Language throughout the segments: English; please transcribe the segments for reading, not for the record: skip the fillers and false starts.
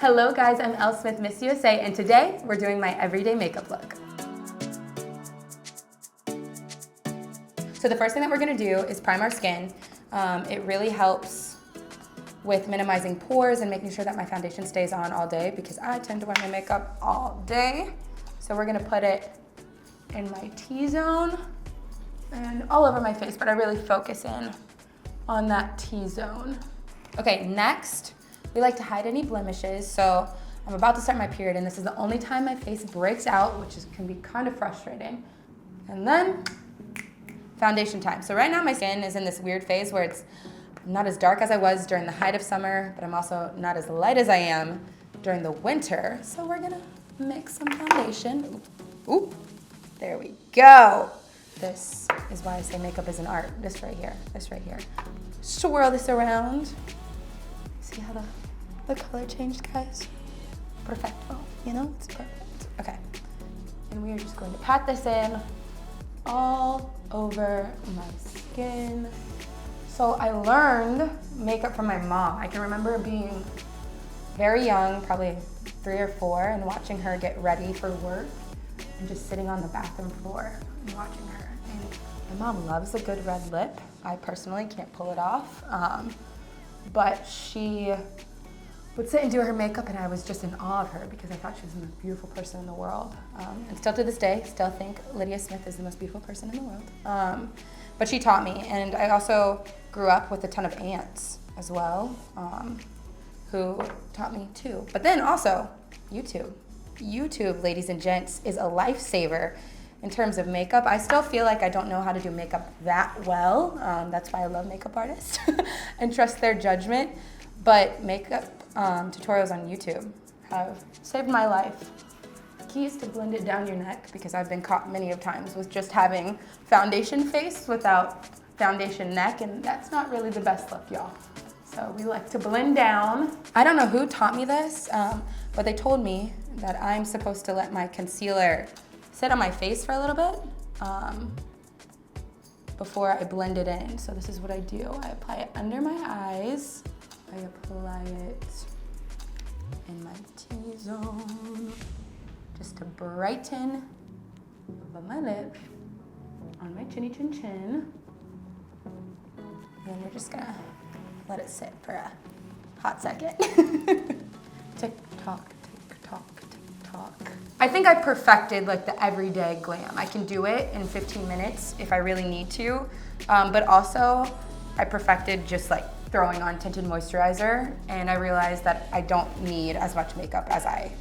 Hello guys, I'm Elle Smith, Miss USA, and today we're doing my everyday makeup look. So the first thing that we're gonna do is prime our skin. It really helps with minimizing pores and making sure that my foundation stays on all day because I tend to wear my makeup all day. So we're gonna put it in my T-zone and all over my face, but I really focus in on that T-zone. Okay, next, we like to hide any blemishes. So I'm about to start my period and this is the only time my face breaks out, which can be kind of frustrating. And then, foundation time. So right now my skin is in this weird phase where it's not as dark as I was during the height of summer, but I'm also not as light as I am during the winter. So we're gonna mix some foundation. Ooh, there we go. This is why I say makeup is an art. This right here, this right here. Swirl this around. See how the color changed, guys? Perfecto, you know, it's perfect. Okay, and we are just going to pat this in all over my skin. So I learned makeup from my mom. I can remember being very young, probably 3 or 4, and watching her get ready for work and just sitting on the bathroom floor and watching her. And my mom loves a good red lip. I personally can't pull it off, but she would sit and do her makeup and I was just in awe of her because I thought she was the most beautiful person in the world. And still to this day, still think Lydia Smith is the most beautiful person in the world. But she taught me, and I also grew up with a ton of aunts as well, who taught me too. But then also, YouTube. YouTube, ladies and gents, is a lifesaver in terms of makeup. I still feel like I don't know how to do makeup that well. That's why I love makeup artists and trust their judgment. But makeup tutorials on YouTube have saved my life. The key is to blend it down your neck because I've been caught many of times with just having foundation face without foundation neck, and that's not really the best look, y'all. So we like to blend down. I don't know who taught me this, but they told me that I'm supposed to let my concealer sit on my face for a little bit before I blend it in. So this is what I do. I apply it under my eyes. I apply it in my T-zone just to brighten above my lip on my chinny chin chin. And then we're just gonna let it sit for a hot second. Tick tock, tick tock, tick tock. I think I perfected like the everyday glam. I can do it in 15 minutes if I really need to, but also I perfected just like throwing on tinted moisturizer, and I realized that I don't need as much makeup as I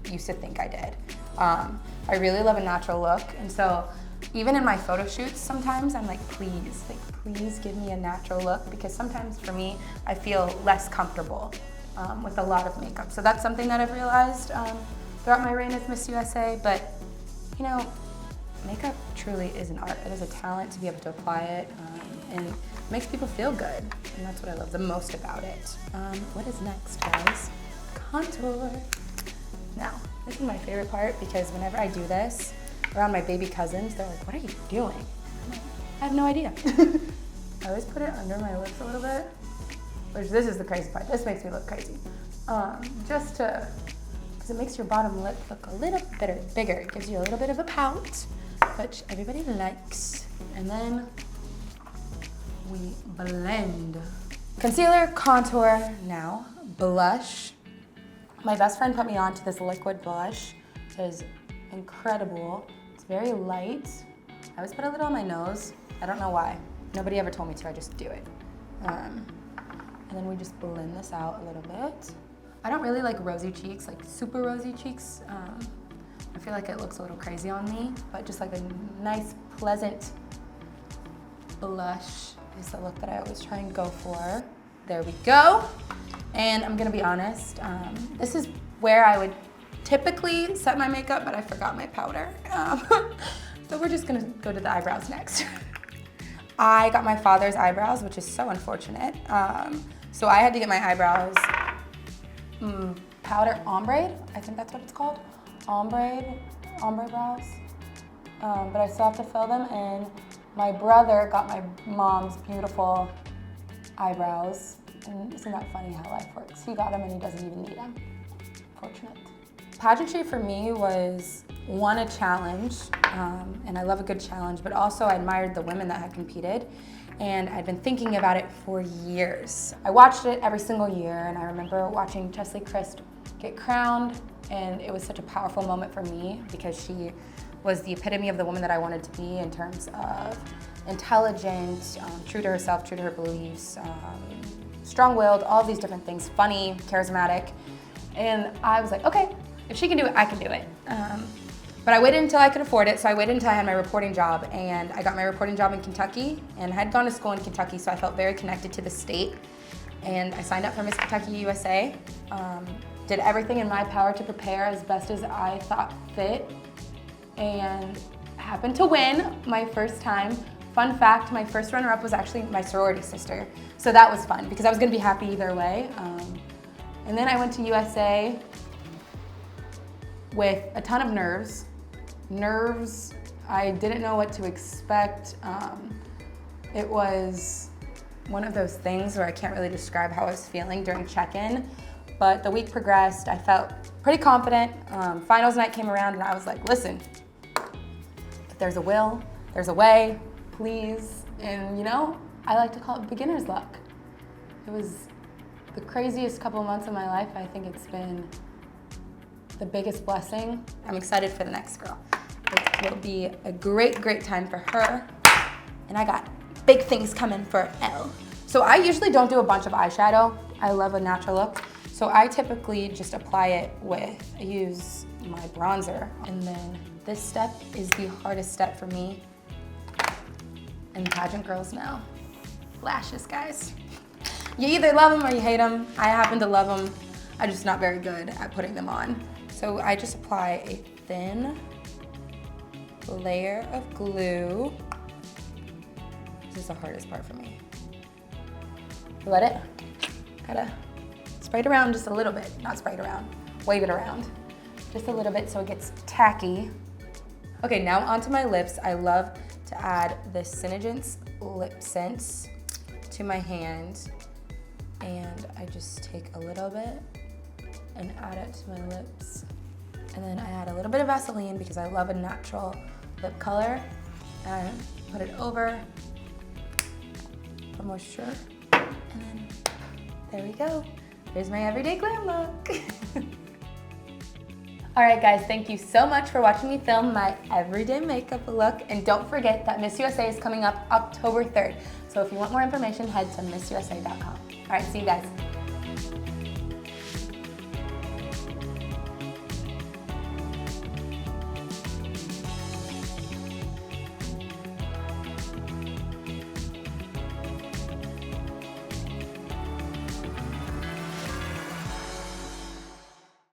used to think I did. I really love a natural look, and so even in my photo shoots sometimes I'm like, please give me a natural look, because sometimes for me I feel less comfortable with a lot of makeup. So that's something that I've realized throughout my reign as Miss USA, but you know, makeup truly is an art. It is a talent to be able to apply it, and it makes people feel good, and that's what I love the most about it. What is next, guys? Contour. Now, this is my favorite part because whenever I do this around my baby cousins, they're like, what are you doing? I'm like, I have no idea. I always put it under my lips a little bit, which this is the crazy part. This makes me look crazy. Just to, because it makes your bottom lip look a little bigger. It gives you a little bit of a pout, which everybody likes. And then we blend. Concealer, contour, now blush. My best friend put me on to this liquid blush. It is incredible. It's very light. I always put a little on my nose. I don't know why. Nobody ever told me to, I just do it. And then we just blend this out a little bit. I don't really like rosy cheeks, like super rosy cheeks. I feel like it looks a little crazy on me, but just like a nice, pleasant blush is the look that I always try and go for. There we go. And I'm gonna be honest, this is where I would typically set my makeup, but I forgot my powder. So we're just gonna go to the eyebrows next. I got my father's eyebrows, which is so unfortunate. So I had to get my eyebrows powder ombre, I think that's what it's called. Ombre brows. But I still have to fill them in. My brother got my mom's beautiful eyebrows And isn't that funny how life works? He got them and he doesn't even need them. Fortunate. Pageantry for me was, one, a challenge, and I love a good challenge, but also I admired the women that had competed, and I'd been thinking about it for years. I watched it every single year, and I remember watching Chesley Christ get crowned, and it was such a powerful moment for me because she was the epitome of the woman that I wanted to be in terms of intelligent, true to herself, true to her beliefs, strong-willed, all of these different things, funny, charismatic. And I was like, okay, if she can do it, I can do it. But I waited until I could afford it, so I waited until I had my reporting job, and I got my reporting job in Kentucky, and I had gone to school in Kentucky, so I felt very connected to the state. And I signed up for Miss Kentucky USA, did everything in my power to prepare as best as I thought fit, and happened to win my first time. Fun fact, my first runner-up was actually my sorority sister, so that was fun because I was gonna be happy either way. And then I went to USA with a ton of nerves. I didn't know what to expect. It was one of those things where I can't really describe how I was feeling during check-in, but the week progressed, I felt pretty confident. Finals night came around and I was like, listen, if there's a will, there's a way, please. And you know, I like to call it beginner's luck. It was the craziest couple of months of my life. I think it's been the biggest blessing. I'm excited for the next girl. It will be a great, great time for her. And I got big things coming for Elle. So I usually don't do a bunch of eyeshadow. I love a natural look. So I typically just apply it I use my bronzer. And then this step is the hardest step for me. And pageant girls know. Lashes, guys. You either love them or you hate them. I happen to love them. I'm just not very good at putting them on. So I just apply a thin layer of glue. This is the hardest part for me. Let it, gotta spray it around just a little bit. Not spray it around, wave it around. Just a little bit so it gets tacky. Okay, now onto my lips. I love to add the Synergence LIPSENSE to my hand. And I just take a little bit and add it to my lips. And then I add a little bit of Vaseline because I love a natural lip color. And put it over for moisture. And then there we go. Here's my everyday glam look. All right, guys, thank you so much for watching me film my everyday makeup look. And don't forget that Miss USA is coming up October 3rd. So if you want more information, head to missusa.com. All right, see you guys.